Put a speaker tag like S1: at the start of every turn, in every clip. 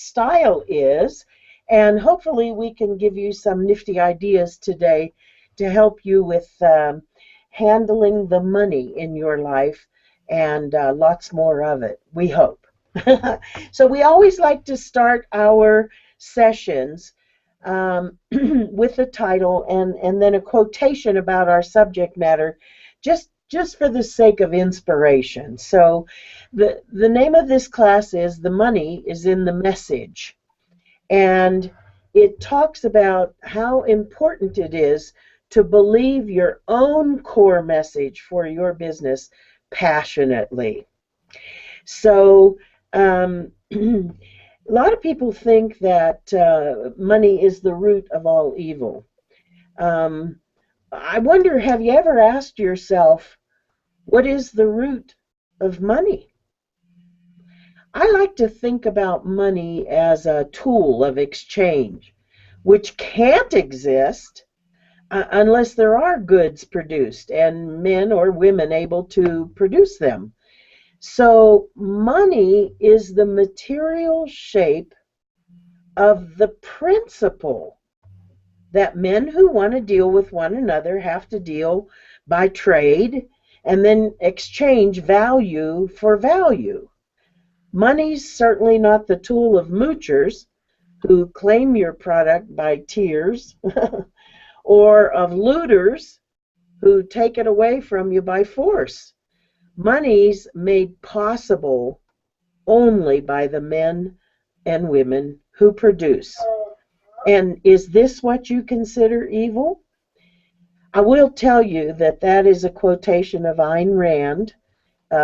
S1: style is, and hopefully we can give you some nifty ideas today to help you with handling the money in your life and lots more of it, we hope. So we always like to start our sessions with the title and then a quotation about our subject matter, just for the sake of inspiration. So the name of this class is The Money is in the Message. And it talks about how important it is to believe your own core message for your business passionately. So a lot of people think that money is the root of all evil. I wonder, have you ever asked yourself, what is the root of money? I like to think about money as a tool of exchange, which can't exist unless there are goods produced and men or women able to produce them. So money is the material shape of the principle that men who want to deal with one another have to deal by trade and then exchange value for value. Money's certainly not the tool of moochers who claim your product by tears or of looters who take it away from you by force. Money's made possible only by the men and women who produce. And is this what you consider evil? I will tell you that that is a quotation of Ayn Rand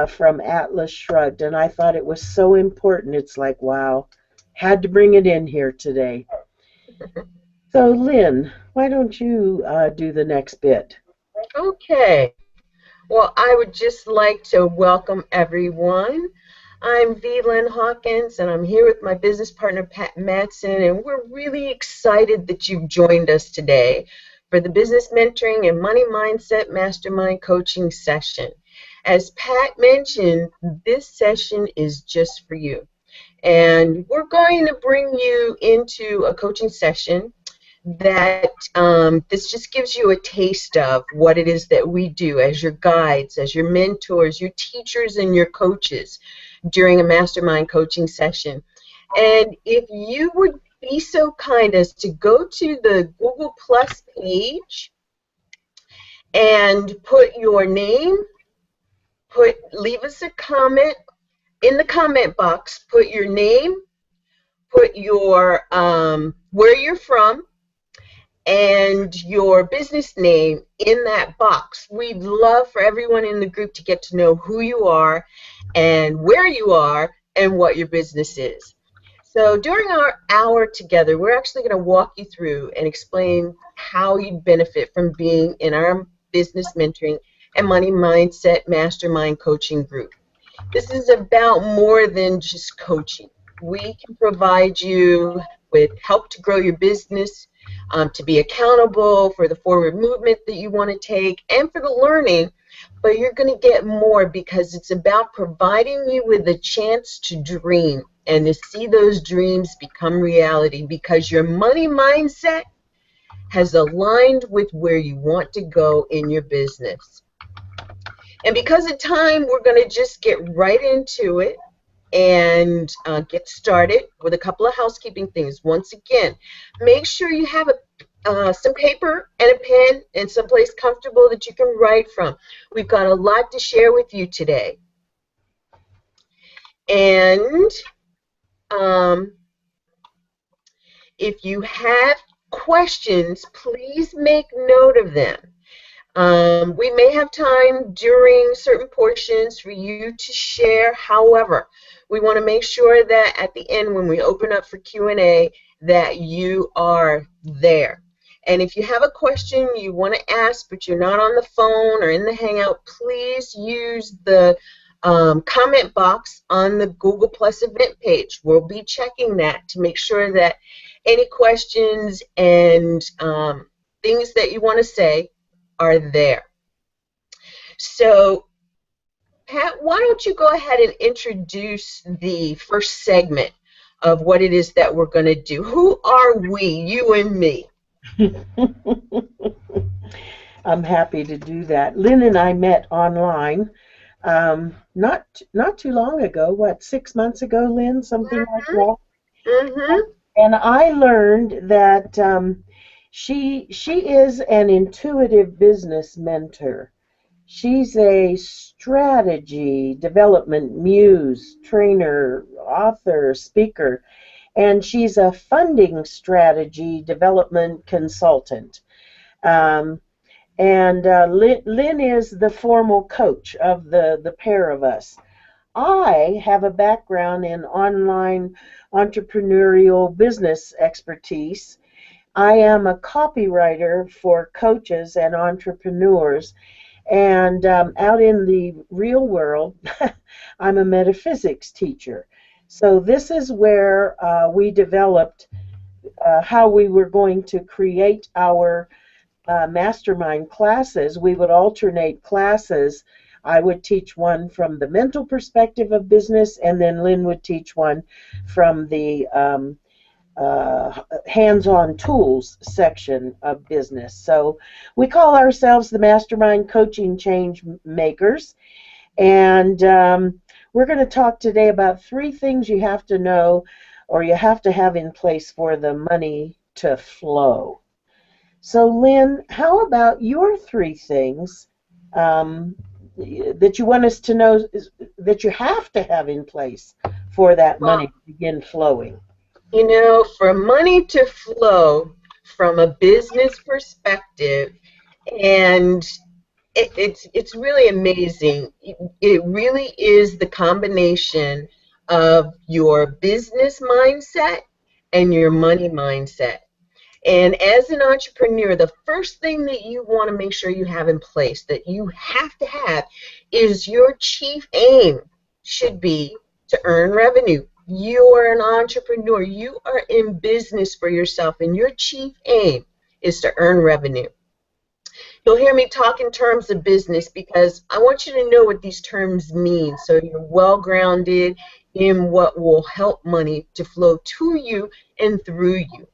S1: from Atlas Shrugged, and I thought it was so important. It's like, wow, had to bring it in here today. So, Lynn, why don't you do the next bit?
S2: Okay. Well, I would just like to welcome everyone. I'm V. Lynn Hawkins, and I'm here with my business partner, Pat Madsen, and we're really excited that you've joined us today for the Business Mentoring and Money Mindset Mastermind Coaching Session. As Pat mentioned, this session is just for you. And we're going to bring you into a coaching session that this just gives you a taste of what it is that we do as your guides, as your mentors, your teachers, and your coaches during a mastermind coaching session. And if you would be so kind as to go to the Google Plus page and put your name, leave us a comment in the comment box, put your name, put your where you're from, and your business name in that box. We'd love for everyone in the group to get to know who you are and where you are and what your business is. So during our hour together, we're actually going to walk you through and explain how you benefit from being in our business mentoring and money mindset mastermind coaching group. This is about more than just coaching. We can provide you with help to grow your business, to be accountable for the forward movement that you want to take, and for the learning, but you're going to get more because it's about providing you with a chance to dream and to see those dreams become reality because your money mindset has aligned with where you want to go in your business. And because of time, we're going to just get right into it and get started with a couple of housekeeping things. Once again, make sure you have some paper and a pen and someplace comfortable that you can write from. We've got a lot to share with you today. And if you have questions, please make note of them. We may have time during certain portions for you to share. However, we want to make sure that at the end when we open up for Q&A that you are there. And if you have a question you want to ask but you're not on the phone or in the Hangout, please use the comment box on the Google Plus event page. We'll be checking that to make sure that any questions and things that you want to say are there. So, Pat, why don't you go ahead and introduce the first segment of what it is that we're going to do. Who are we, you and me?
S1: I'm happy to do that. Lynn and I met online, not too long ago. What, 6 months ago, Lynn? Something like that.
S2: Mm-hmm.
S1: And I learned that she is an intuitive business mentor. She's a strategy development muse, trainer, author, speaker, and she's a funding strategy development consultant. Um, and Lynn is the formal coach of the pair of us. I have a background in online entrepreneurial business expertise. I am a copywriter for coaches and entrepreneurs. And out in the real world, I'm a metaphysics teacher. So this is where we developed how we were going to create our mastermind classes. We would alternate classes. I would teach one from the mental perspective of business, and then Lynn would teach one from the hands-on tools section of business. So we call ourselves the Mastermind Coaching Change Makers, and we're going to talk today about 3 things you have to know or you have to have in place for the money to flow. So Lynn, how about your 3 things that you want us to know that you have to have in place for that money to begin flowing?
S2: You know, for money to flow from a business perspective, and it's really amazing. It really is the combination of your business mindset and your money mindset. And as an entrepreneur, the first thing that you want to make sure you have in place, that you have to have, is your chief aim should be to earn revenue. You are an entrepreneur. You are in business for yourself, and your chief aim is to earn revenue. You'll hear me talk in terms of business because I want you to know what these terms mean so you're well grounded in what will help money to flow to you and through you.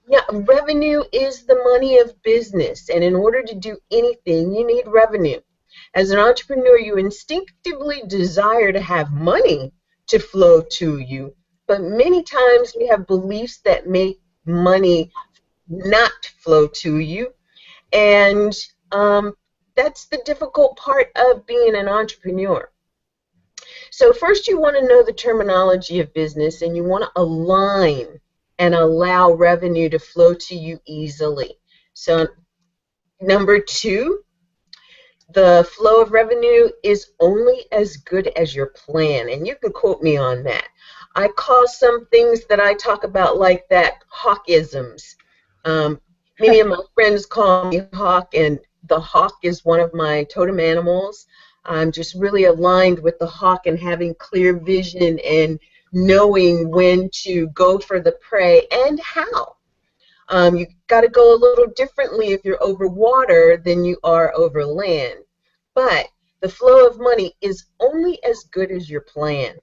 S2: Yeah, revenue is the money of business, and in order to do anything, you need revenue. As an entrepreneur, you instinctively desire to have money to flow to you, but many times we have beliefs that make money not flow to you, and that's the difficult part of being an entrepreneur. So first you want to know the terminology of business, and you want to align and allow revenue to flow to you easily. So number 2, the flow of revenue is only as good as your plan, and you can quote me on that. I call some things that I talk about like that hawkisms. Many of my friends call me hawk, and the hawk is one of my totem animals. I'm just really aligned with the hawk and having clear vision and knowing when to go for the prey and how. You got to go a little differently if you're over water than you are over land. But the flow of money is only as good as your plan.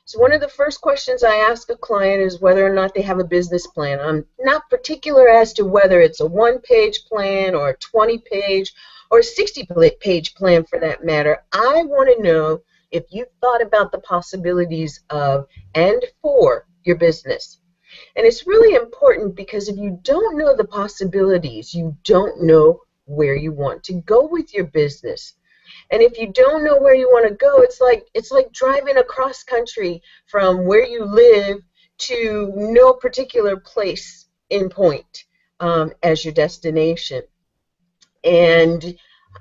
S2: So one of the first questions I ask a client is whether or not they have a business plan. I'm not particular as to whether it's a 1-page plan or a 20-page or a 60-page plan for that matter. I want to know if you've thought about the possibilities of and for your business. And it's really important because if you don't know the possibilities, you don't know where you want to go with your business. And if you don't know where you want to go, it's like driving across country from where you live to no particular place in point as your destination. And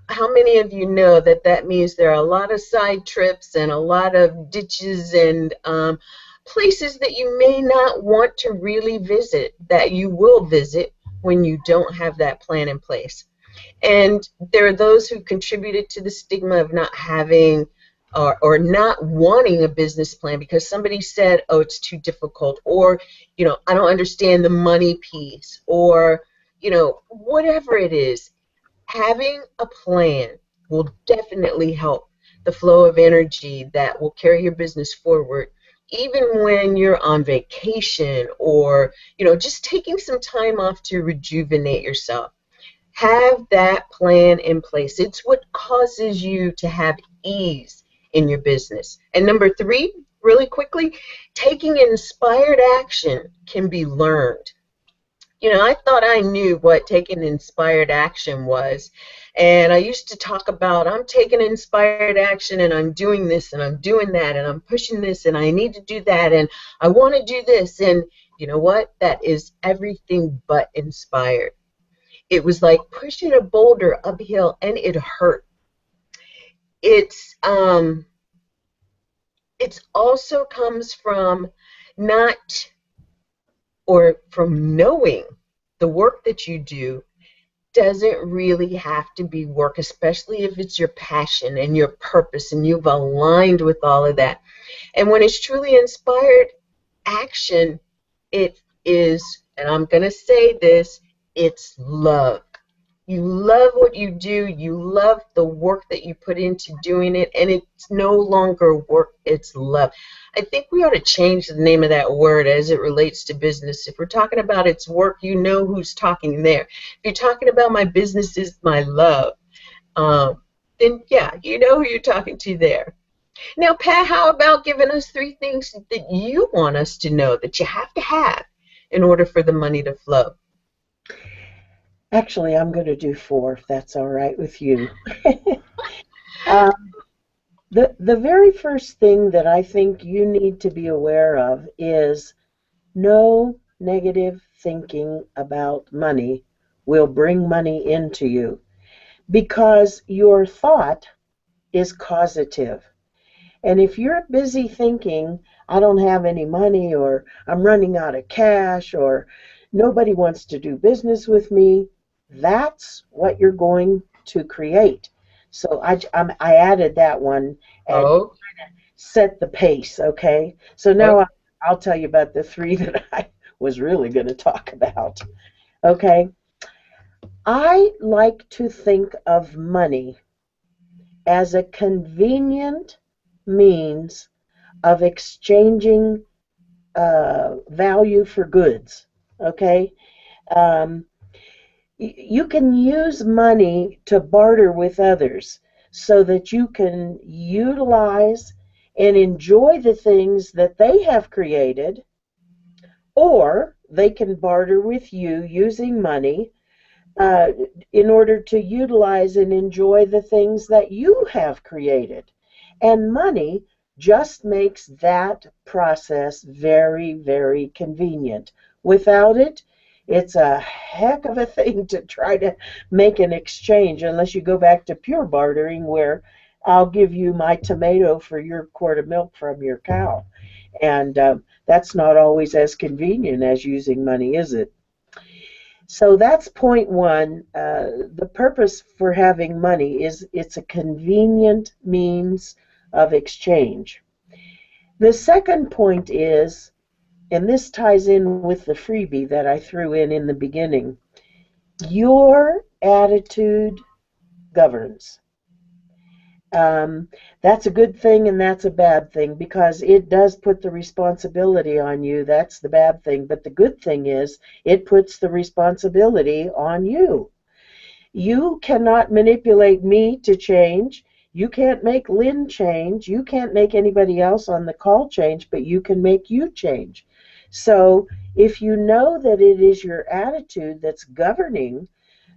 S2: how many of you know that that means there are a lot of side trips and a lot of ditches and places that you may not want to really visit, that you will visit when you don't have that plan in place? And there are those who contributed to the stigma of not having or not wanting a business plan because somebody said, oh, it's too difficult, or, I don't understand the money piece, or, whatever it is. Having a plan will definitely help the flow of energy that will carry your business forward even when you're on vacation or, just taking some time off to rejuvenate yourself. Have that plan in place. It's what causes you to have ease in your business. And number three, really quickly, taking inspired action can be learned. I thought I knew what taking inspired action was. And I used to talk about, I'm taking inspired action and I'm doing this and I'm doing that and I'm pushing this and I need to do that and I want to do this. And you know what? That is everything but inspired. It was like pushing a boulder uphill and it hurt. It's also comes from not or from knowing the work that you do doesn't really have to be work, especially if it's your passion and your purpose and you've aligned with all of that. And when it's truly inspired action, it is, and I'm going to say this, it's love. You love what you do. You love the work that you put into doing it, and it's no longer work, it's love. I think we ought to change the name of that word as it relates to business. If we're talking about it's work, you know who's talking there. If you're talking about my business is my love, then yeah, you know who you're talking to there. Now, Pat, how about giving us three things that you want us to know that you have to have in order for the money to flow?
S1: Actually, I'm going to do four if that's all right with you. uh, the very first thing that I think you need to be aware of is no negative thinking about money will bring money into you, because your thought is causative. And if you're busy thinking, I don't have any money, or I'm running out of cash, or nobody wants to do business with me, that's what you're going to create. So I added that one and
S2: Oh,
S1: set the pace, okay? So now
S2: okay.
S1: I'll tell you about the three that I was really going to talk about, okay? I like to think of money as a convenient means of exchanging value for goods. Okay, um, you can use money to barter with others so that you can utilize and enjoy the things that they have created, or they can barter with you using money uh, in order to utilize and enjoy the things that you have created. And money just makes that process very, very convenient. Without it, it's a heck of a thing to try to make an exchange, unless you go back to pure bartering, where I'll give you my tomato for your quart of milk from your cow. And that's not always as convenient as using money, is it? So that's point one. The purpose for having money is it's a convenient means of exchange. The second point is, and this ties in with the freebie that I threw in the beginning, your attitude governs. That's a good thing and that's a bad thing, because it does put the responsibility on you. That's the bad thing. But the good thing is it puts the responsibility on you. You cannot manipulate me to change. You can't make Lynn change. You can't make anybody else on the call change, but you can make you change. So if you know that it is your attitude that's governing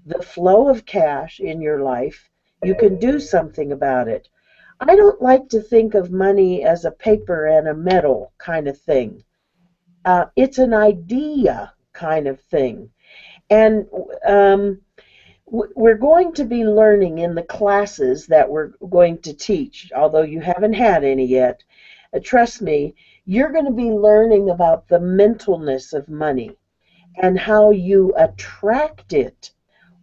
S1: the flow of cash in your life, you can do something about it. I don't like to think of money as a paper and a metal kind of thing. It's an idea kind of thing. And we're going to be learning in the classes that we're going to teach, although you haven't had any yet. Trust me, you're going to be learning about the mentalness of money and how you attract it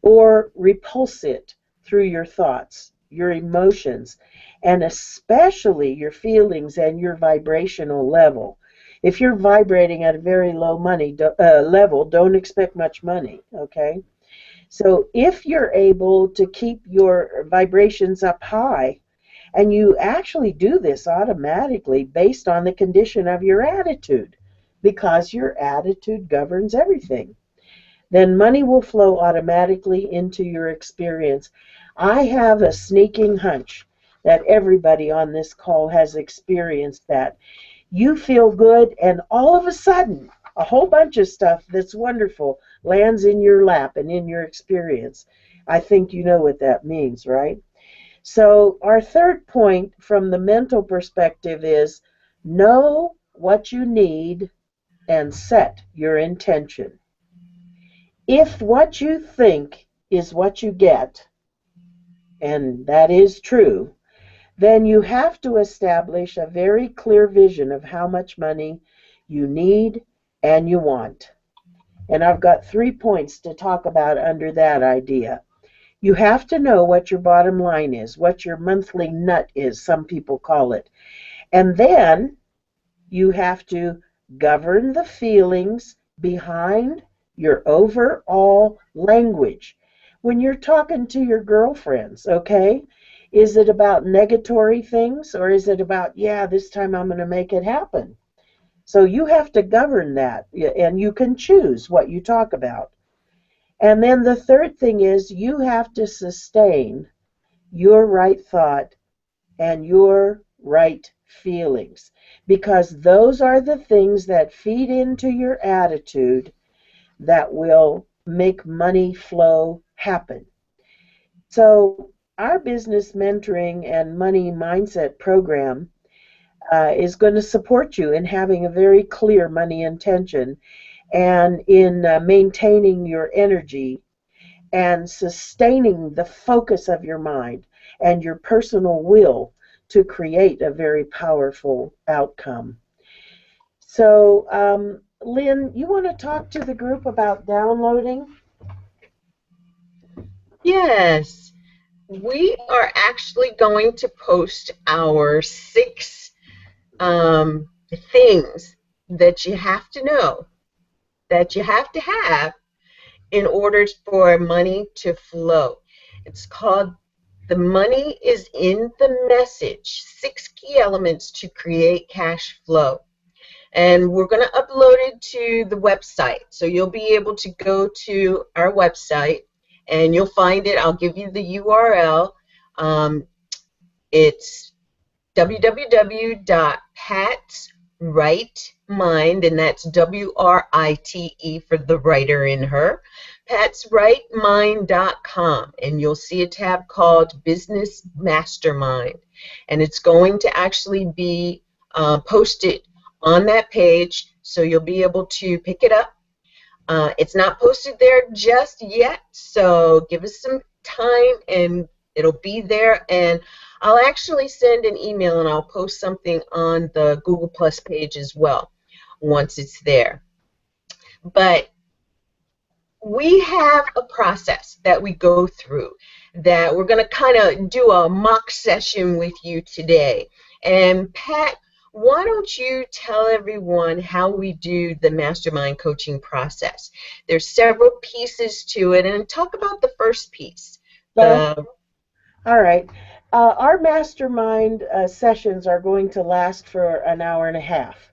S1: or repulse it through your thoughts, your emotions, and especially your feelings and your vibrational level. If you're vibrating at a very low money level, don't expect much money, okay? So if you're able to keep your vibrations up high And you actually do this automatically based on the condition of your attitude, because your attitude governs everything. Then money will flow automatically into your experience. I have a sneaking hunch that everybody on this call has experienced that. You feel good, and all of a sudden, a whole bunch of stuff that's wonderful lands in your lap and in your experience. I think you know what that means, right? So, our third point from the mental perspective is know what you need and set your intention. If what you think is what you get, and that is true, then you have to establish a very clear vision of how much money you need and you want. And I've got 3 points to talk about under that idea. You have to know what your bottom line is, what your monthly nut is, some people call it. And then you have to govern the feelings behind your overall language. When you're talking to your girlfriends, okay, is it about negatory things, or is it about, yeah, this time I'm going to make it happen? So you have to govern that, and you can choose what you talk about. And then the third thing is you have to sustain your right thought and your right feelings, because those are the things that feed into your attitude that will make money flow happen. So our business mentoring and money mindset program is going to support you in having a very clear money intention, and in maintaining your energy and sustaining the focus of your mind and your personal will to create a very powerful outcome. So, Lynn, you want to talk to the group about downloading?
S2: Yes, we are actually going to post our 6 things that you have to know, that you have to have in order for money to flow. It's called The Money is in the Message, 6 key elements to create cash flow. And we're going to upload it to the website. So you'll be able to go to our website and you'll find it. I'll give you the URL. It's www.patsrightmind, and that's WRITE for the writer in her, patsrightmind.com, and you'll see a tab called Business Mastermind, and it's going to actually be posted on that page, so you'll be able to pick it up. It's not posted there just yet, so give us some time and it'll be there. And I'll actually send an email and I'll post something on the Google Plus page as well once it's there. But we have a process that we go through that we're going to kind of do a mock session with you today. And Pat, why don't you tell everyone how we do the mastermind coaching process? There's several pieces to it, and talk about the first piece.
S1: All right. Our mastermind sessions are going to last for an hour and a half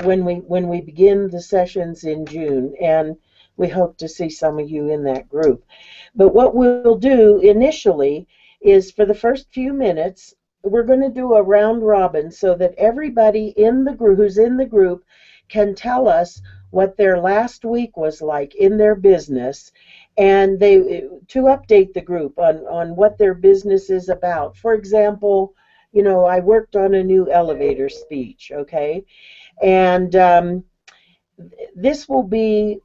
S1: when we begin the sessions in June, and we hope to see some of you in that group. But what we'll do initially is, for the first few minutes, we're going to do a round robin so that everybody in the group who's in the group can tell us what their last week was like in their business, and to update the group on what their business is about. For example, I worked on a new elevator speech, okay? And this will be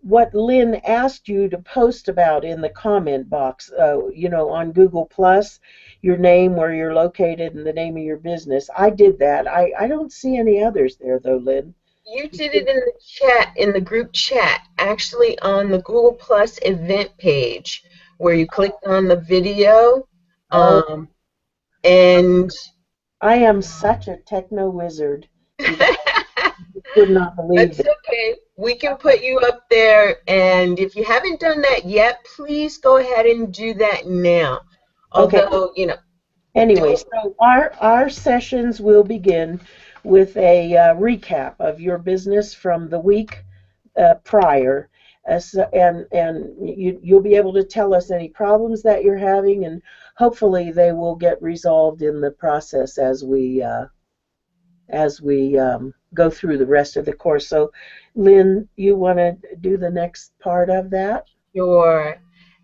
S1: what Lynn asked you to post about in the comment box, on Google Plus, your name, where you're located, and the name of your business. I did that. I don't see any others there, though, Lynn.
S2: You did it in the chat, in the group chat, actually on the Google Plus event page, where you clicked on the video, and
S1: I am such a techno wizard. Could not believe
S2: that's okay. We can put you up there, and if you haven't done that yet, please go ahead and do that now.
S1: Okay.
S2: Although,
S1: Anyway,
S2: Don't
S1: so our sessions will begin with a recap of your business from the week prior, and you'll be able to tell us any problems that you're having, and hopefully they will get resolved in the process as we go through the rest of the course. So, Lynn, you want to do the next part of that?
S2: Sure.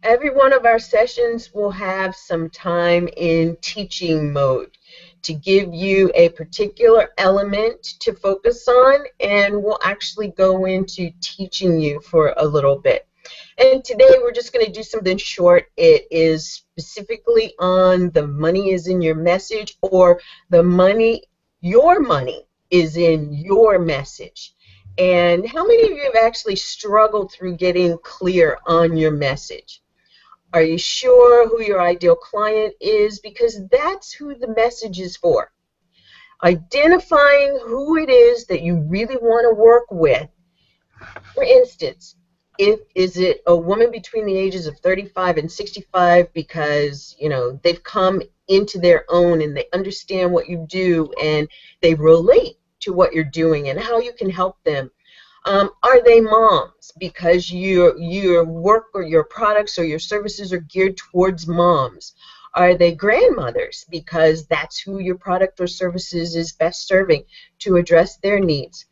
S2: Every one of our sessions will have some time in teaching mode to give you a particular element to focus on, and we'll actually go into teaching you for a little bit. And today we're just going to do something short. It is specifically on the money is in your message, or your money is in your message. And how many of you have actually struggled through getting clear on your message? Are you sure who your ideal client is? Because that's who the message is for. Identifying who it is that you really want to work with. For instance, is it a woman between the ages of 35 and 65 because, they've come into their own and they understand what you do and they relate to what you're doing and how you can help them? Are they moms because your work or your products or your services are geared towards moms? Are they grandmothers because that's who your product or services is best serving to address their needs?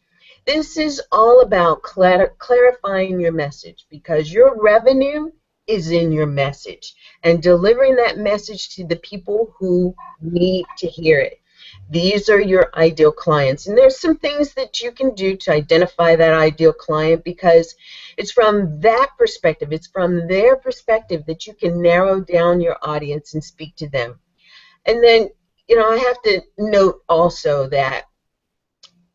S2: This is all about clarifying your message, because your revenue is in your message and delivering that message to the people who need to hear it. These are your ideal clients, and there's some things that you can do to identify that ideal client, because it's from that perspective, it's from their perspective that you can narrow down your audience and speak to them. And then, I have to note also that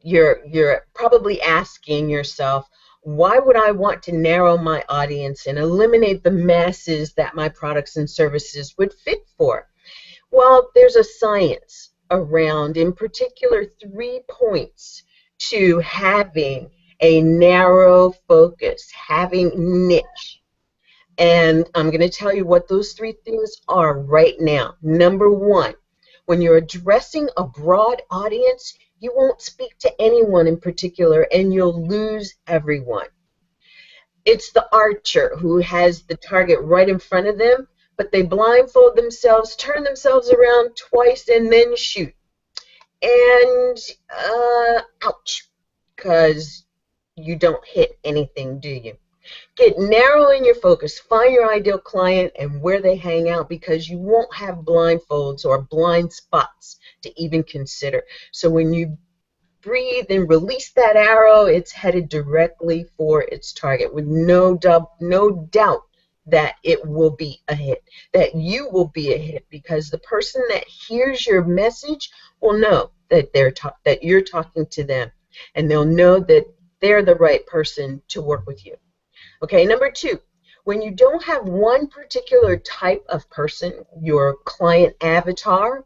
S2: you're probably asking yourself, why would I want to narrow my audience and eliminate the masses that my products and services would fit for? Well, there's a science around, in particular, 3 points to having a narrow focus, having niche. And I'm going to tell you what those 3 things are right now. Number 1, when you're addressing a broad audience, you won't speak to anyone in particular and you'll lose everyone. It's the archer who has the target right in front of them, but they blindfold themselves, turn themselves around twice, and then shoot. And ouch, because you don't hit anything, do you? Get narrow in your focus. Find your ideal client and where they hang out, because you won't have blindfolds or blind spots to even consider. So when you breathe and release that arrow, it's headed directly for its target with no doubt that it will be a hit, that you will be a hit, because the person that hears your message will know that that you're talking to them, and they'll know that they're the right person to work with you. Okay, number 2, when you don't have one particular type of person, your client avatar,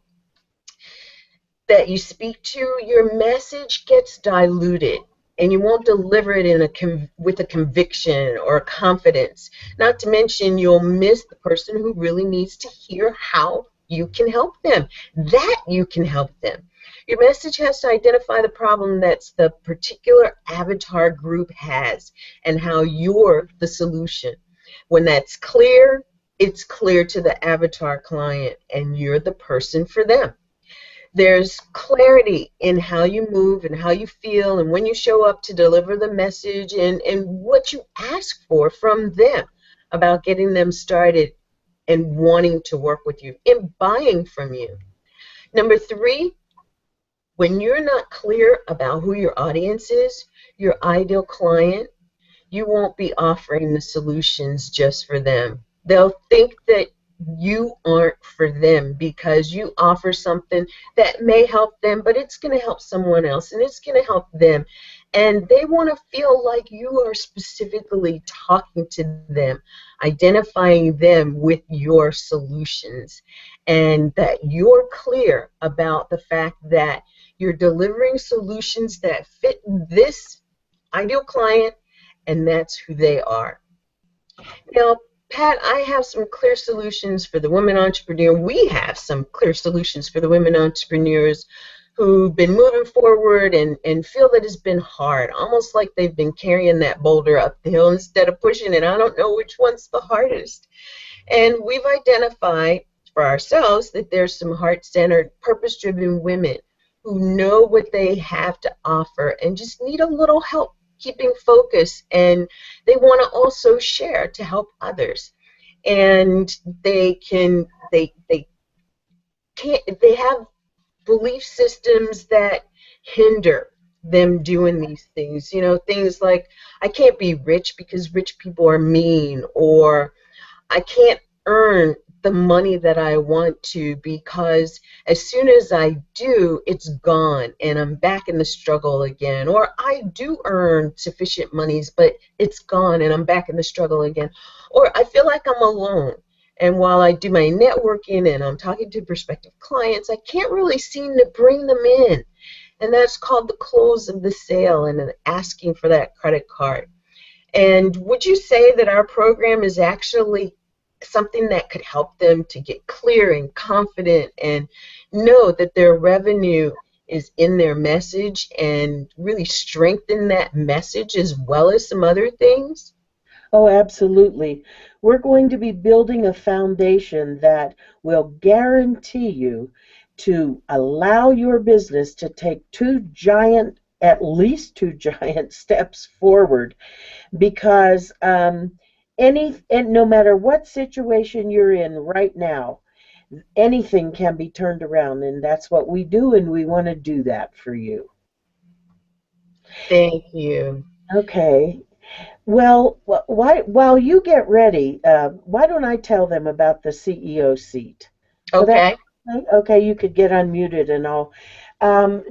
S2: that you speak to, your message gets diluted, and you won't deliver it with a conviction or a confidence. Not to mention, you'll miss the person who really needs to hear how you can help them, that you can help them. Your message has to identify the problem that's the particular avatar group has and how you're the solution. When that's clear, it's clear to the avatar client, and you're the person for them. There's clarity in how you move and how you feel and when you show up to deliver the message, and what you ask for from them about getting them started and wanting to work with you and buying from you. Number 3, when you're not clear about who your audience is, your ideal client, you won't be offering the solutions just for them. They'll think that you aren't for them because you offer something that may help them, but it's going to help someone else and it's going to help them. And they want to feel like you are specifically talking to them, identifying them with your solutions, and that you're clear about the fact that you're delivering solutions that fit this ideal client, and that's who they are. Now, Pat, I have some clear solutions for the women entrepreneur. We have some clear solutions for the women entrepreneurs who've been moving forward and feel that it's been hard, almost like they've been carrying that boulder up the hill instead of pushing it. I don't know which one's the hardest. And we've identified for ourselves that there's some heart-centered, purpose-driven women who know what they have to offer and just need a little help keeping focus, and they want to also share to help others. And they have belief systems that hinder them doing these things. You know, things like I can't be rich because rich people are mean, or I can't earn the money that I want to because as soon as I do, it's gone and I'm back in the struggle again. Or I do earn sufficient monies, but it's gone and I'm back in the struggle again. Or I feel like I'm alone. And while I do my networking and I'm talking to prospective clients, I can't really seem to bring them in. And that's called the close of the sale and then asking for that credit card. And would you say that our program is actually something that could help them to get clear and confident and know that their revenue is in their message and really strengthen that message as well as some other things?
S1: Oh, absolutely. We're going to be building a foundation that will guarantee you to allow your business to take at least two giant steps forward, because and no matter what situation you're in right now, anything can be turned around, and that's what we do, and we want to do that for you.
S2: Thank you.
S1: Okay. Well, while you get ready, why don't I tell them about the CEO seat? Will that
S2: Okay.
S1: okay? You could get unmuted and all.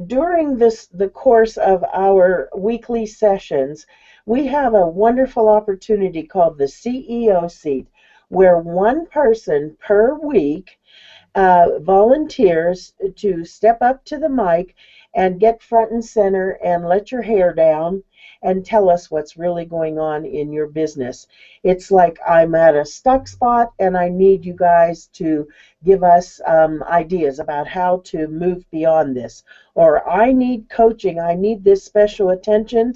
S1: During the course of our weekly sessions, we have a wonderful opportunity called the CEO seat, where one person per week volunteers to step up to the mic and get front and center and let your hair down and tell us what's really going on in your business. It's like I'm at a stuck spot and I need you guys to give us ideas about how to move beyond this. Or I need coaching, I need this special attention,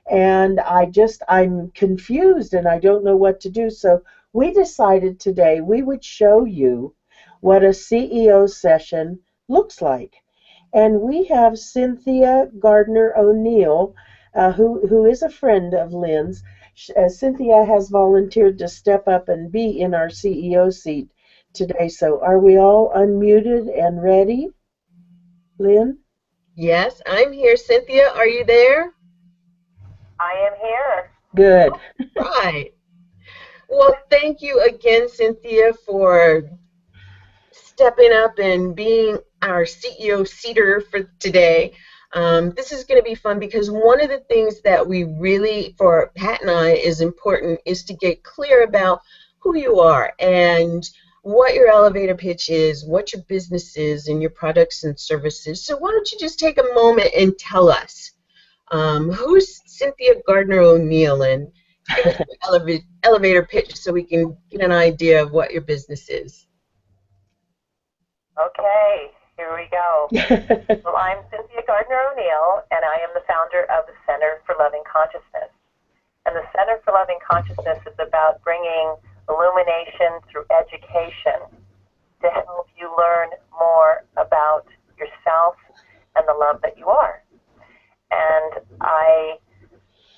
S1: and I'm confused and I don't know what to do. So we decided today we would show you what a CEO session looks like. And we have Cynthia Gardner O'Neill, who is a friend of Lynn's. Cynthia has volunteered to step up and be in our CEO seat today. So are we all unmuted and ready, Lynn?
S2: Yes, I'm here. Cynthia, are you there?
S3: I am here.
S1: Good.
S2: Right. Well, thank you again, Cynthia, for stepping up and being our CEO seater for today. This is going to be fun because one of the things that we really, for Pat and I, is important is to get clear about who you are and what your elevator pitch is, what your business is, and your products and services. So why don't you just take a moment and tell us who's Cynthia Gardner O'Neill, and give us your elevator pitch so we can get an idea of what your business is.
S3: Okay, here we go. Well, I'm Cynthia Gardner O'Neill, and I am the founder of the Center for Loving Consciousness. And the Center for Loving Consciousness is about bringing illumination through education to help you learn more about yourself and the love that you are. And I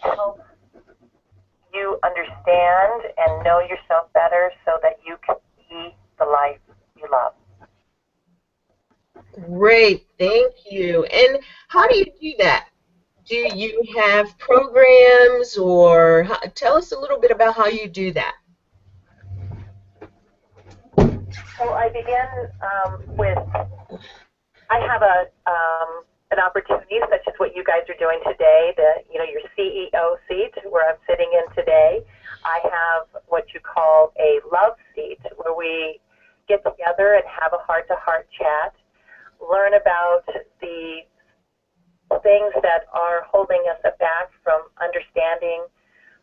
S3: help you understand and know yourself better so that you can be the life you love.
S2: Great, thank you. And how do you do that? Do you have programs, or tell us a little bit about how you do that?
S3: So I begin with, I have an opportunity such as what you guys are doing today, your CEO seat where I'm sitting in today. I have what you call a love seat where we get together and have a heart-to-heart chat, learn about the things that are holding us back from understanding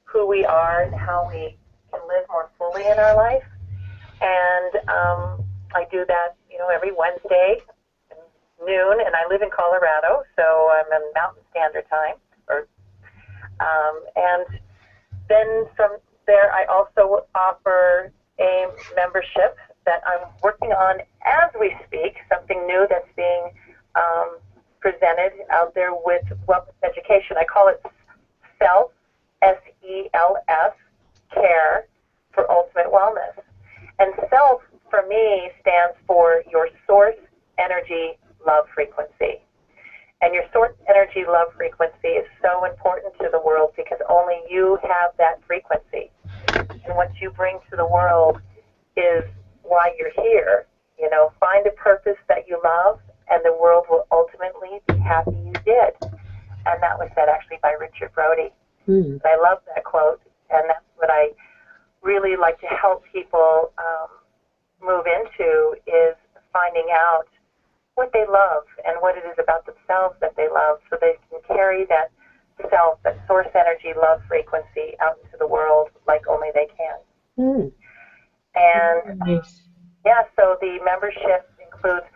S3: who we are and how we can live more fully joy in our life. And I do that, every Wednesday noon, and I live in Colorado, so I'm on Mountain Standard Time. And then from there, I also offer a membership that I'm working on as we speak, something new that's being presented out there with wellness education. I call it SELF, SELF, care for ultimate wellness. And SELF, for me, stands for your source energy love frequency. And your source energy love frequency is so important to the world because only you have that frequency. And what you bring to the world is why you're here. Find a purpose that you love, and the world will ultimately be happy you did. And that was said actually by Richard Brody. And I love that quote, and that's what I really like to help people move into, is finding out what they love and what it is about themselves that they love, so they can carry that self, that source energy love frequency out into the world like only they can. And
S2: Nice.
S3: yeah, so the membership includes,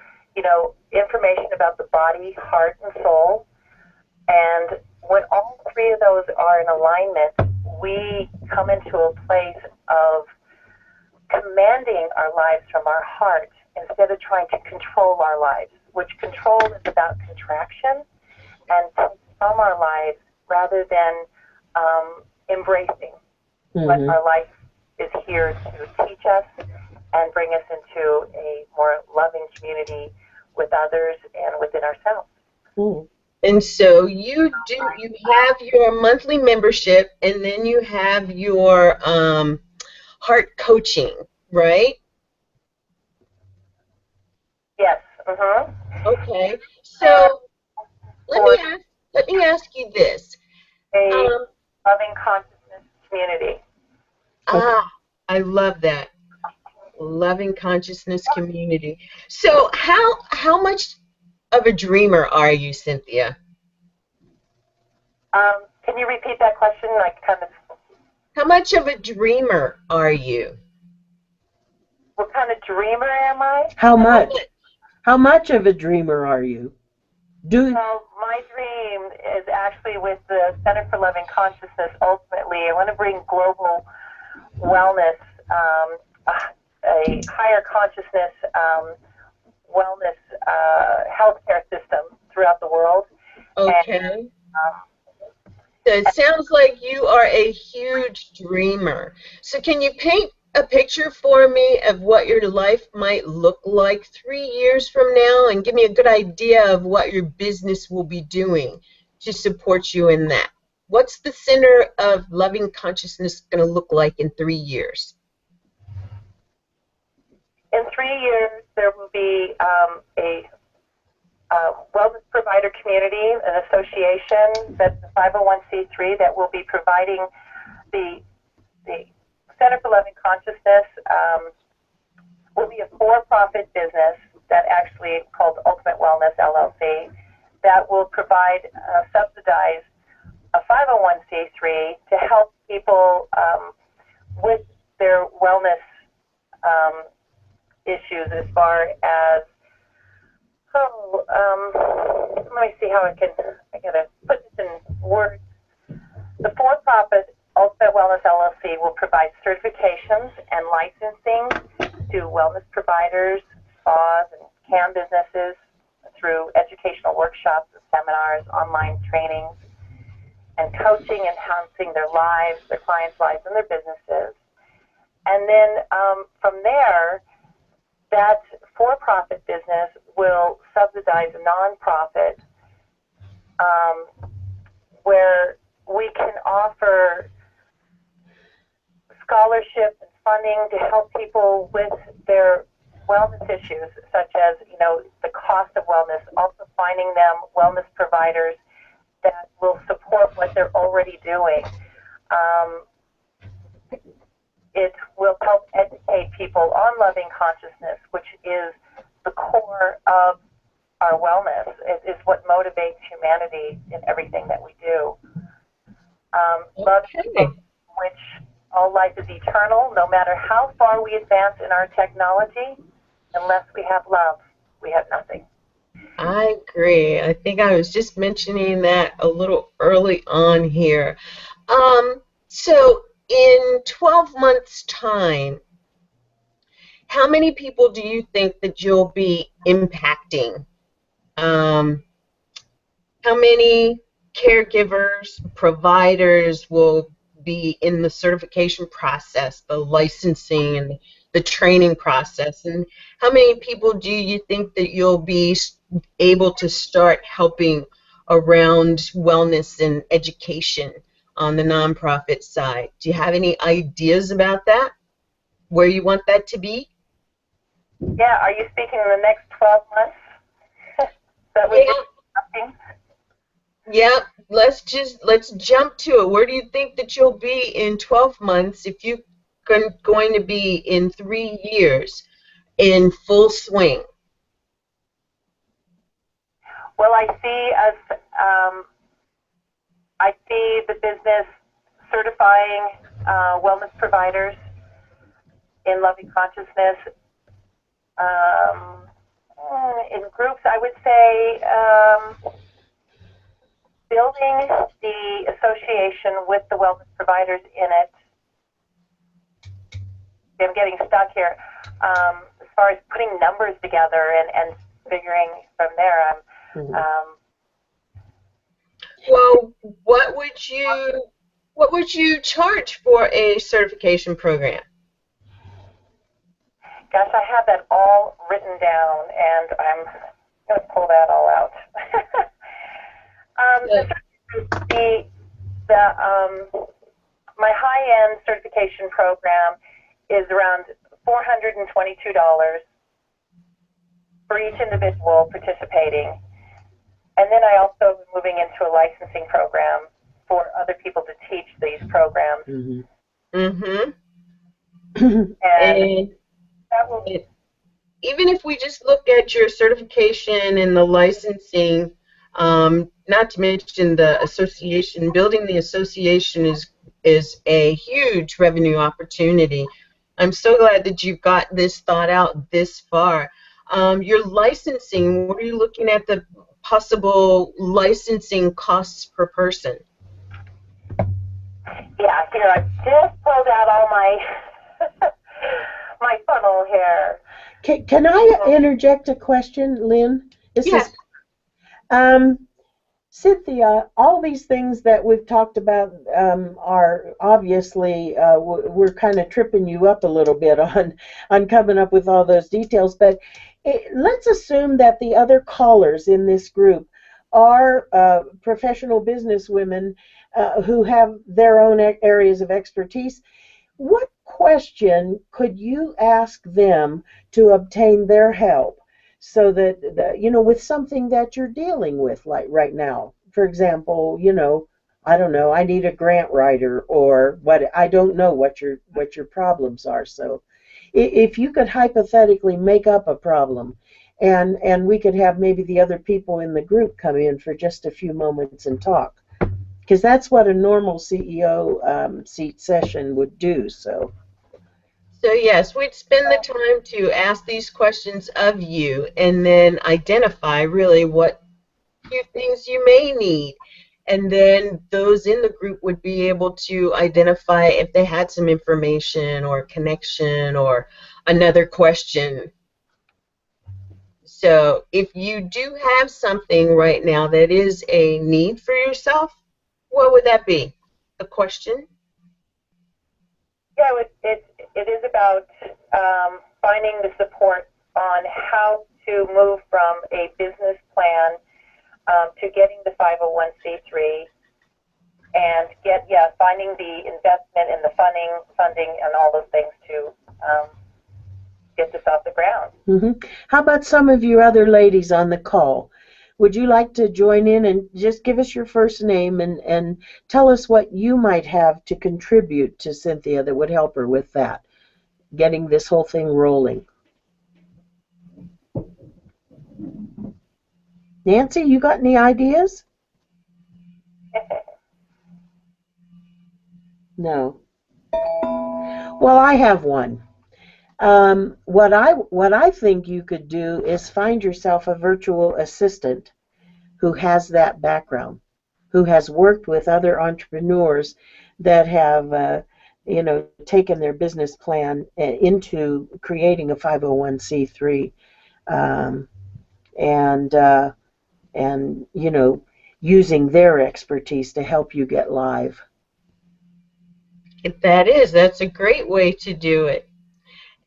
S3: information about the body, heart, and soul. And when all three of those are in alignment, we come into a place of commanding our lives from our heart instead of trying to control our lives, which control is about contraction and from our lives rather than embracing what our life is here to teach us and bring us into a more loving community with others and within ourselves.
S2: And so you have your monthly membership, and then you have your heart coaching, right?
S3: Yes.
S2: Okay. So let me ask you this.
S3: A loving consciousness community.
S2: I love that. Loving consciousness community. So how much of a dreamer are you, Cynthia?
S3: Can you repeat that question?
S2: How much of a dreamer are you?
S3: What kind of dreamer am I?
S1: How much? How much of a dreamer are you?
S3: Well, my dream is actually with the Center for Loving Consciousness. Ultimately, I want to bring global wellness, a higher consciousness wellness healthcare system throughout the world.
S2: Okay.
S3: And,
S2: so it sounds like you are a huge dreamer. So can you paint a picture for me of what your life might look like 3 years from now, and give me a good idea of what your business will be doing to support you in that? What's the Center of Loving Consciousness going to look like in 3 years?
S3: in 3 years, there will be a wellness provider community, an association that's a 501c3 that will be providing the Center for Loving Consciousness. Will be a for-profit business that actually called Ultimate Wellness LLC that will provide, subsidize a 501c3 to help people with their wellness issues as far as, let me see how I gotta put this in words. The for-profit Ultimate Wellness LLC will provide certifications and licensing to wellness providers, spas, and CAM businesses through educational workshops and seminars, online trainings, and coaching, enhancing their lives, their clients' lives, and their businesses. And then from there, that for-profit business will subsidize a nonprofit where we can offer scholarships and funding to help people with their wellness issues, such as, the cost of wellness, also finding them wellness providers that will support what they're already doing. It will help educate people on loving consciousness, which is the core of our wellness. It is what motivates humanity in everything that we do. Love, which All life is eternal, no matter how far we advance in our technology. Unless we have love, we have nothing.
S2: I agree. I think I was just mentioning that a little early on here. So in 12 months' time, how many people do you think that you'll be impacting? How many caregivers, providers will be in the certification process, the licensing and the training process? And how many people do you think that you'll be able to start helping around wellness and education on the nonprofit side? Do you have any ideas about that? Where you want that to be?
S3: Yeah, are you speaking in the next 12 months? That would be something.
S2: Yeah, let's jump to it. Where do you think that you'll be in 12 months if you're going to be in 3 years in full swing?
S3: Well, I see the business certifying wellness providers in loving consciousness. In groups, I would say building the association with the wellness providers in it. I'm getting stuck here. As far as putting numbers together and figuring from there,
S2: Well, what would you charge for a certification program?
S3: gosh, I have that all written down, and I'm going to pull that all out. My high-end certification program is around $422 for each individual participating. And then I also am moving into a licensing program for other people to teach these programs.
S2: Mm-hmm.
S3: And that will,
S2: even if we just look at your certification and the licensing, not to mention the association, building the association is a huge revenue opportunity. I'm so glad that you've got this thought out this far. Your licensing, what are you looking at the possible licensing costs per person?
S3: yeah, here, I just pulled out all my my funnel here.
S1: Can I interject a question, Lynn?
S2: Yes.
S1: Cynthia, all these things that we've talked about are obviously, we're kind of tripping you up a little bit on coming up with all those details, but let's assume that the other callers in this group are professional business women who have their own areas of expertise. What question could you ask them to obtain their help? So that, with something that you're dealing with, like right now, for example, I don't know, I need a grant writer, or I don't know what your problems are. So if you could hypothetically make up a problem, and we could have maybe the other people in the group come in for just a few moments and talk, because that's what a normal CEO seat session would do. So
S2: Yes, we'd spend the time to ask these questions of you and then identify really what few things you may need. And then those in the group would be able to identify if they had some information or connection or another question. So if you do have something right now that is a need for yourself, what would that be? A question?
S3: Yeah, it is about finding the support on how to move from a business plan to getting the 501c3 and finding the investment and the funding and all those things to get this off the ground.
S1: Mm-hmm. How about some of you other ladies on the call? Would you like to join in and just give us your first name and tell us what you might have to contribute to Cynthia that would help her with that, getting this whole thing rolling? Nancy, you got any ideas? No. Well, I have one. What I think you could do is find yourself a virtual assistant who has that background, who has worked with other entrepreneurs that have, taken their business plan into creating a 501c3, um, and using their expertise to help you get live.
S2: That's a great way to do it.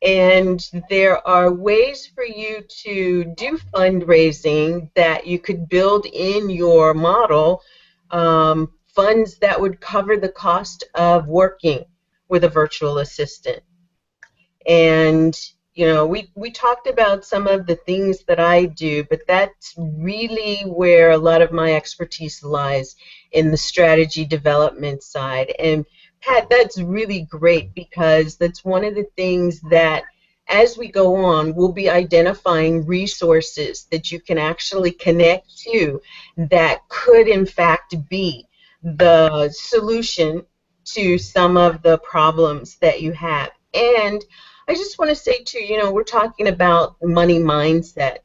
S2: And there are ways for you to do fundraising that you could build in your model, funds that would cover the cost of working with a virtual assistant. And we talked about some of the things that I do, but that's really where a lot of my expertise lies, in the strategy development side. And Pat, that's really great, because that's one of the things that, as we go on, we'll be identifying resources that you can actually connect to that could in fact be the solution to some of the problems that you have. And I just want to say too, we're talking about money mindset.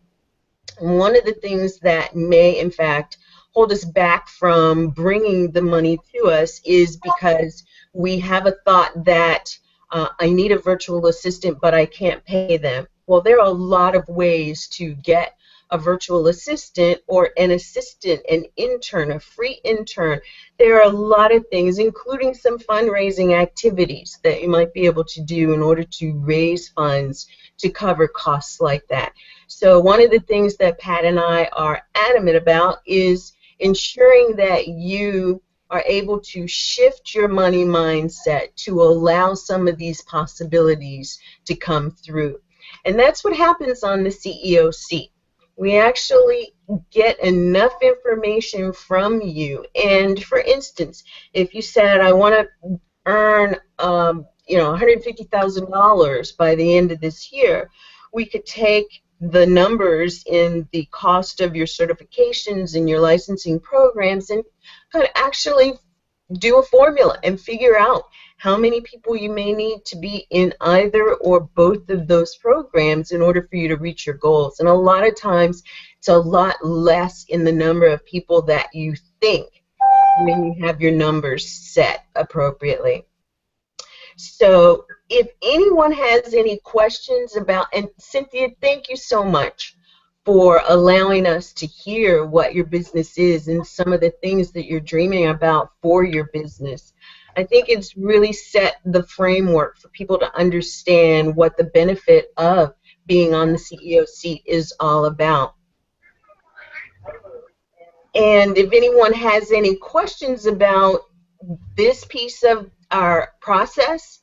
S2: One of the things that may, in fact, hold us back from bringing the money to us is because we have a thought that I need a virtual assistant, but I can't pay them. Well, there are a lot of ways to get a virtual assistant or an assistant, an intern, a free intern. There are a lot of things, including some fundraising activities that you might be able to do in order to raise funds to cover costs like that. So one of the things that Pat and I are adamant about is ensuring that you are able to shift your money mindset to allow some of these possibilities to come through. And that's what happens on the CEO seat. We actually get enough information from you. And for instance, if you said, I want to earn $150,000 by the end of this year, we could take the numbers in the cost of your certifications and your licensing programs and kind of actually do a formula and figure out how many people you may need to be in either or both of those programs in order for you to reach your goals. And a lot of times it's a lot less in the number of people that you think when you have your numbers set appropriately. So if anyone has any questions about, and Cynthia, thank you so much for allowing us to hear what your business is and some of the things that you're dreaming about for your business. I think it's really set the framework for people to understand what the benefit of being on the CEO seat is all about. And if anyone has any questions about this piece of our process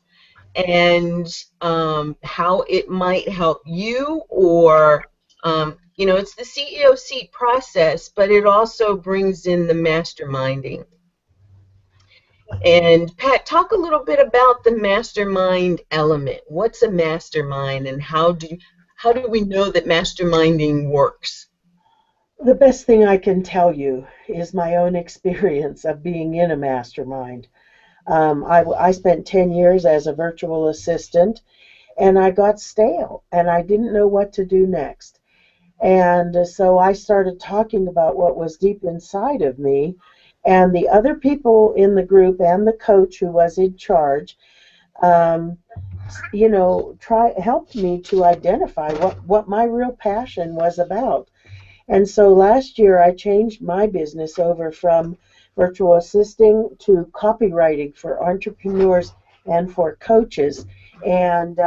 S2: and how it might help you, or it's the CEO seat process, but it also brings in the masterminding. And Pat, talk a little bit about the mastermind element. What's a mastermind, and how do we know that masterminding works?
S1: The best thing I can tell you is my own experience of being in a mastermind. I spent 10 years as a virtual assistant, and I got stale, and I didn't know what to do next. And so I started talking about what was deep inside of me, and the other people in the group and the coach who was in charge, helped me to identify what my real passion was about. And so last year I changed my business over from virtual assisting to copywriting for entrepreneurs and for coaches. And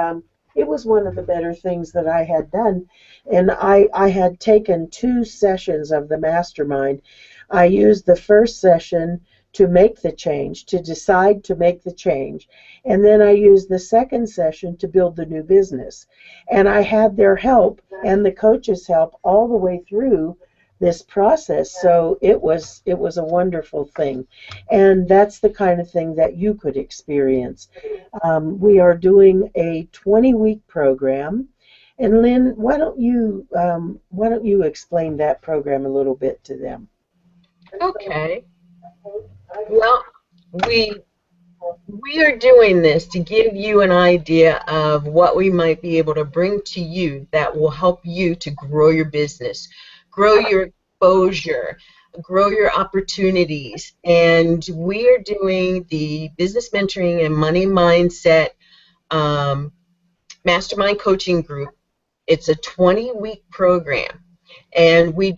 S1: it was one of the better things that I had done. And I had taken 2 sessions of the mastermind. I used the first session to make the change, to decide to make the change. And then I used the second session to build the new business. And I had their help and the coach's help all the way through this process. So it was a wonderful thing. And that's the kind of thing that you could experience. We are doing a 20-week program. And Lynn, why don't you explain that program a little bit to them?
S2: Okay. Well, we We are doing this to give you an idea of what we might be able to bring to you that will help you to grow your business, grow your exposure, grow your opportunities. And we are doing the business mentoring and money mindset mastermind coaching group. It's a 20-week program. And we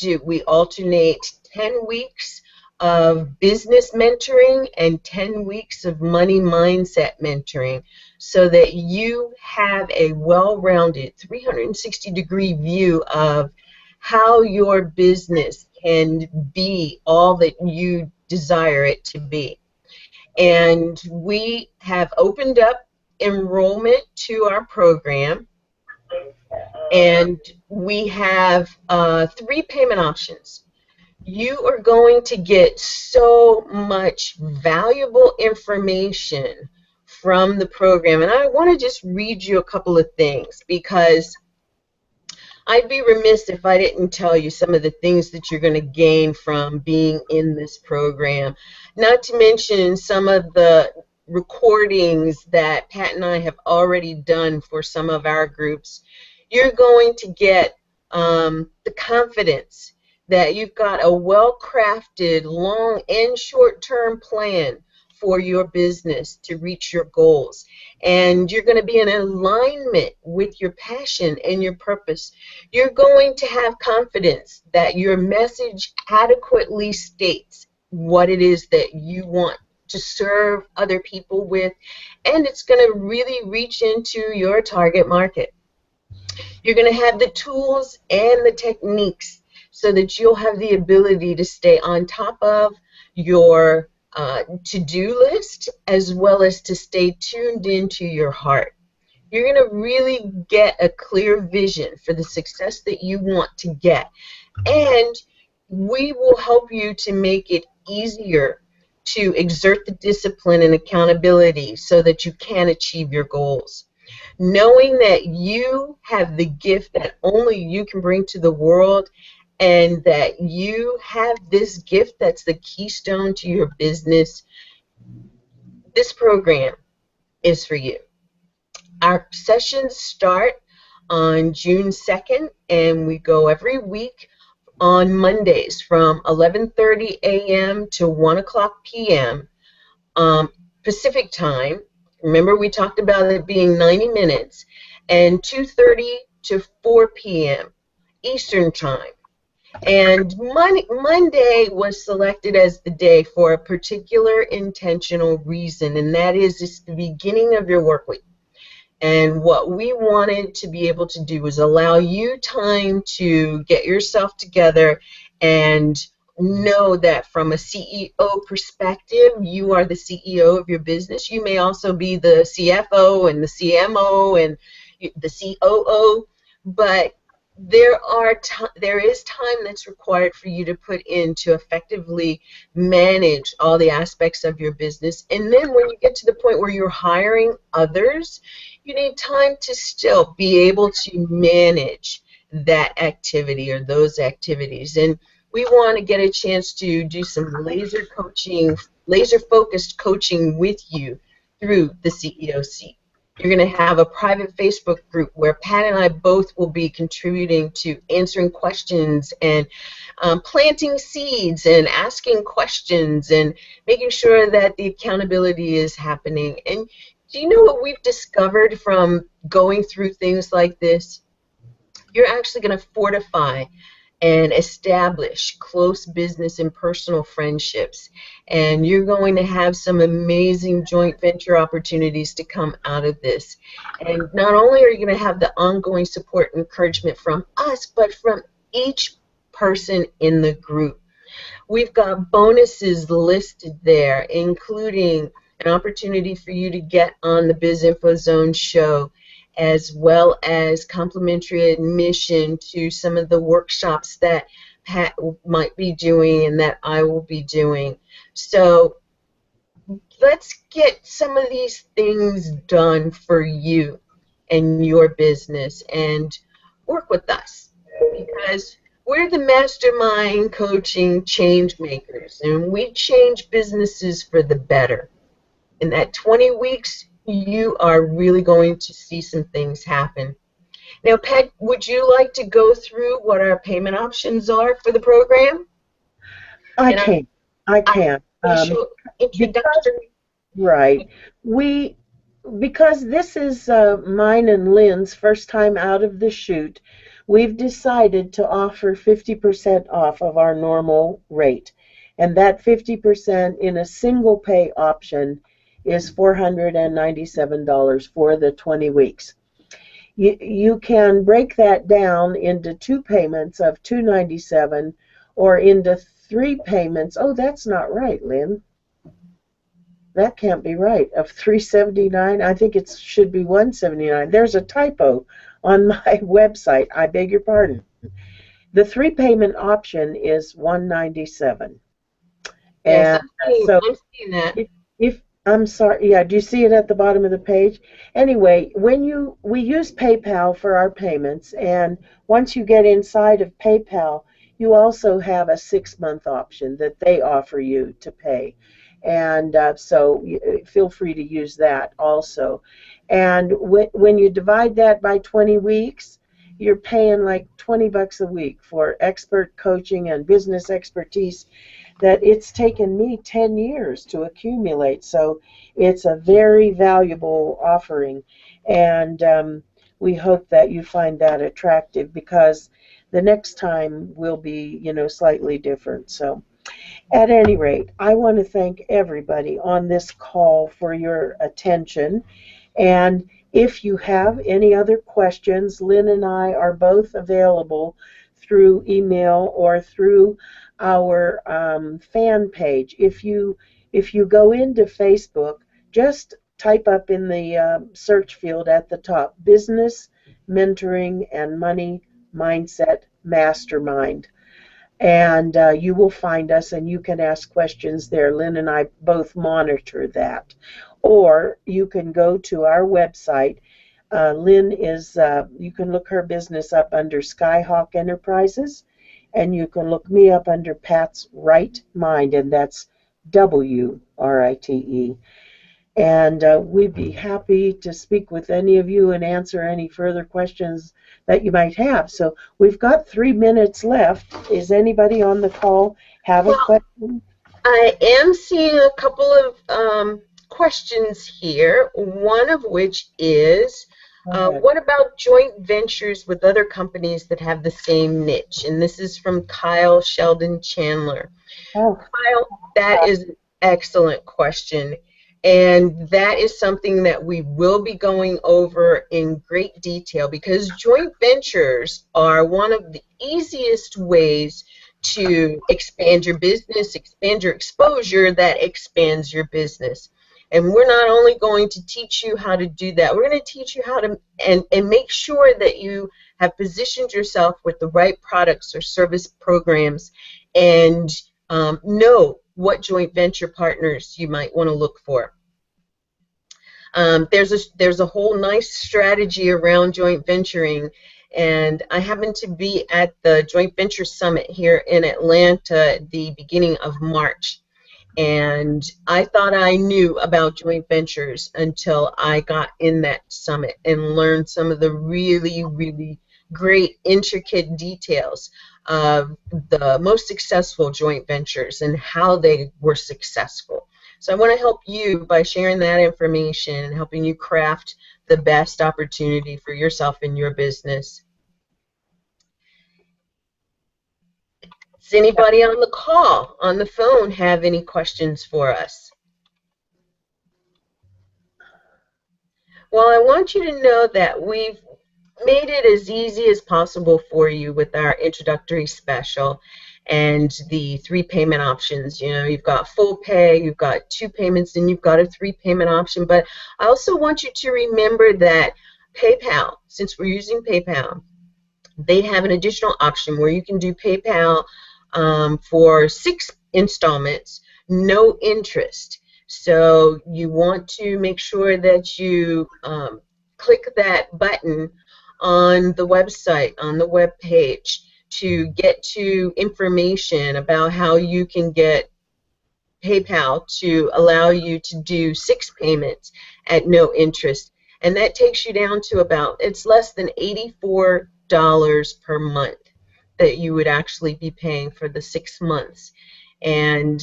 S2: alternate 10 weeks of business mentoring and 10 weeks of money mindset mentoring so that you have a well-rounded 360-degree view of how your business can be all that you desire it to be. And we have opened up enrollment to our program. And we have 3 payment options. You are going to get so much valuable information from the program. And I want to just read you a couple of things because I'd be remiss if I didn't tell you some of the things that you're going to gain from being in this program. Not to mention some of the recordings that Pat and I have already done for some of our groups. You're going to get the confidence that you've got a well-crafted long and short-term plan for your business to reach your goals. And you're going to be in alignment with your passion and your purpose. You're going to have confidence that your message adequately states what it is that you want to serve other people with, and it's going to really reach into your target market. You're going to have the tools and the techniques so that you'll have the ability to stay on top of your to-do list as well as to stay tuned into your heart. You're going to really get a clear vision for the success that you want to get. And we will help you to make it easier to exert the discipline and accountability so that you can achieve your goals. Knowing that you have the gift that only you can bring to the world and that you have this gift that's the keystone to your business, this program is for you. Our sessions start on June 2nd, and we go every week on Mondays from 11:30 a.m. to 1 o'clock p.m. Pacific time. Remember, we talked about it being 90 minutes, and 2:30 to 4 p.m. Eastern time. And Monday was selected as the day for a particular intentional reason, and that is it's the beginning of your work week. And what we wanted to be able to do was allow you time to get yourself together and know that from a CEO perspective, you are the CEO of your business. You may also be the CFO and the CMO and the COO, but there is time that's required for you to put in to effectively manage all the aspects of your business. And then when you get to the point where you're hiring others, you need time to still be able to manage that activity or those activities. And we want to get a chance to do some laser focused coaching with you through the CEO seat. You're going to have a private Facebook group where Pat and I both will be contributing to answering questions and planting seeds and asking questions and making sure that the accountability is happening. And do you know what we've discovered from going through things like this? You're actually going to fortify and establish close business and personal friendships. And you're going to have some amazing joint venture opportunities to come out of this. And not only are you going to have the ongoing support and encouragement from us, but from each person in the group. We've got bonuses listed there, including an opportunity for you to get on the Biz Info Zone show, as well as complimentary admission to some of the workshops that Pat might be doing and that I will be doing. So let's get some of these things done for you and your business and work with us, because we're the Mastermind Coaching Change Makers, and we change businesses for the better. In that 20 weeks, you are really going to see some things happen. Now, Peg, would you like to go through what our payment options are for the program?
S1: I
S2: And
S1: can. I can.
S2: initial
S1: Because,
S2: introductory.
S1: right. We, because this is mine and Lynn's first time out of the chute, we've decided to offer 50% off of our normal rate. And that 50% in a single pay option is $497 for the 20 weeks. You can break that down into two payments of $297 or into three payments. Oh, that's not right, Lynn. That can't be right. Of $379, I think it should be $179. There's a typo on my website. I beg your pardon. The three payment option is $197.
S2: Yes,
S1: And so
S2: I'm seeing that.
S1: if I'm sorry, yeah, do you see it at the bottom of the page? Anyway, we use PayPal for our payments, and once you get inside of PayPal, you also have a 6-month option that they offer you to pay. And so feel free to use that also. And when you divide that by 20 weeks, you're paying like $20 a week for expert coaching and business expertise that it's taken me 10 years to accumulate. So it's a very valuable offering. And we hope that you find that attractive, because the next time will be, slightly different. So at any rate, I want to thank everybody on this call for your attention. And if you have any other questions, Lynn and I are both available through email or through our fan page. If you go into Facebook, just type up in the search field at the top, Business, Mentoring, and Money Mindset Mastermind. And you will find us, and you can ask questions there. Lynn and I both monitor that. Or you can go to our website. Lynn is, you can look her business up under Skyhawk Enterprises, and you can look me up under Pat's Right Mind, and that's WRITE. And we'd be happy to speak with any of you and answer any further questions that you might have. So we've got 3 minutes left. Is anybody on the call have a question?
S2: I am seeing a couple of questions here, one of which is, what about joint ventures with other companies that have the same niche? And this is from Kyle Sheldon Chandler.
S1: Oh.
S2: Kyle, that is an excellent question. And that is something that we will be going over in great detail, because joint ventures are one of the easiest ways to expand your business, expand your exposure, that expands your business. And we're not only going to teach you how to do that, we're going to teach you how to, and make sure that you have positioned yourself with the right products or service programs, and know what joint venture partners you might want to look for. There's a whole nice strategy around joint venturing, and I happen to be at the Joint Venture Summit here in Atlanta at the beginning of March, and I thought I knew about joint ventures until I got in that summit and learned some of the really, really great intricate details of the most successful joint ventures and how they were successful. So I want to help you by sharing that information and helping you craft the best opportunity for yourself and your business. Does anybody on the call, on the phone, have any questions for us? Well, I want you to know that we've made it as easy as possible for you with our introductory special and the 3 payment options. You know, you've got full pay, you've got 2 payments, and you've got a 3 payment option. But I also want you to remember that PayPal, since we're using PayPal, they have an additional option where you can do PayPal for 6 installments, no interest. So you want to make sure that you click that button on the website, on the web page, to get to information about how you can get PayPal to allow you to do 6 payments at no interest. And that takes you down to about, it's less than $84 per month that you would actually be paying for the 6 months. And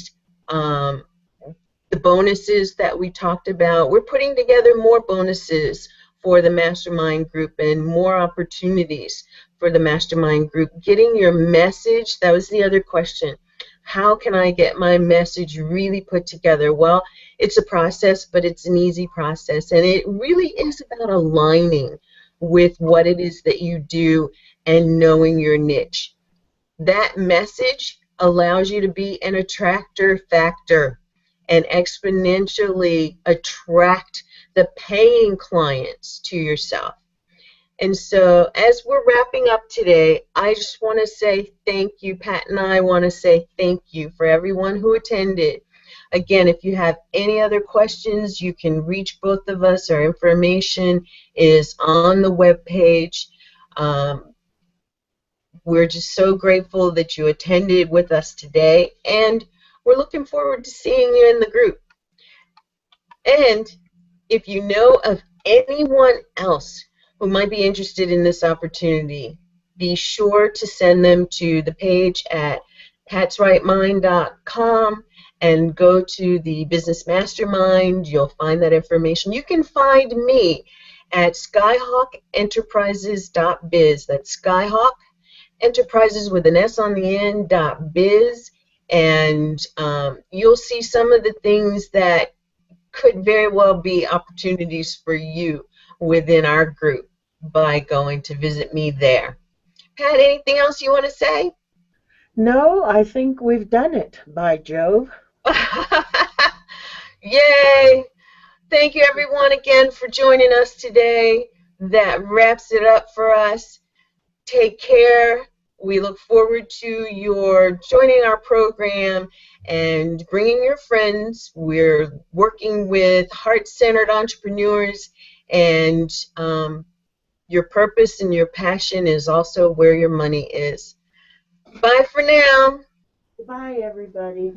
S2: the bonuses that we talked about, we're putting together more bonuses for the Mastermind group and more opportunities for the Mastermind group. Getting your message, that was the other question. How can I get my message really put together? Well, it's a process, but it's an easy process, and it really is about aligning with what it is that you do and knowing your niche. That message allows you to be an attractor factor and exponentially attract the paying clients to yourself. And so as we're wrapping up today, I just want to say thank you. Pat and I want to say thank you for everyone who attended. Again, if you have any other questions, you can reach both of us. Our information is on the webpage. We're just so grateful that you attended with us today, and we're looking forward to seeing you in the group. And if you know of anyone else who might be interested in this opportunity, be sure to send them to the page at patsrightmind.com and go to the Business Mastermind. You'll find that information. You can find me at skyhawkenterprises.biz. That's Skyhawk Enterprises with an S on the end, .biz, and you'll see some of the things that could very well be opportunities for you within our group by going to visit me there. Pat, anything else you want to say?
S1: No, I think we've done it, by Jove.
S2: Yay! Thank you everyone again for joining us today. That wraps it up for us. Take care. We look forward to your joining our program and bringing your friends. We're working with heart-centered entrepreneurs, and your purpose and your passion is also where your money is. Bye for now.
S1: Bye, everybody.